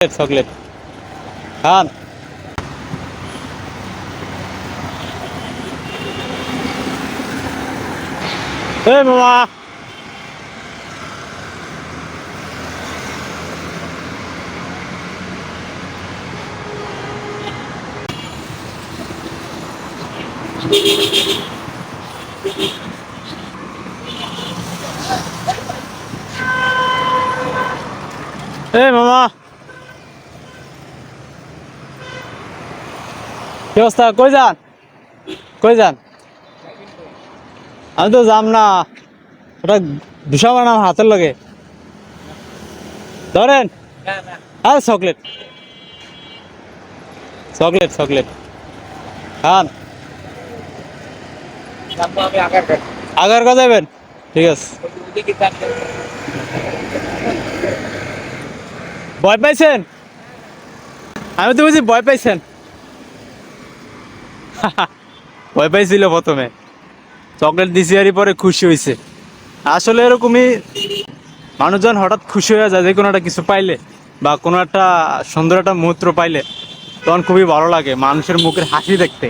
Chocolate খান। এই মামা, এই মামা, কি অবস্থা? কই যান? কই যান? আমি তো যাম না, ওটা দুসা বানাম হাতের লগে ধরেন। আর চকলেট চকলেট চকলেট খান। আগার কথা যাবেন? ঠিক আছে। ভয় পাইছেন? আমি তো বুঝি ভয় পাইছেন। ভয় পাইছিল প্রথমে, চকলেট দিছি আর পরে খুশি হয়েছে। আসলে এরকমই, মানুষজন হঠাৎ খুশি হয়ে যায় যে কোনো একটা কিছু পাইলে বা কোনো একটা সুন্দর একটা মুহূর্ত পাইলে, তখন খুবই ভালো লাগে মানুষের মুখের হাসি দেখতে।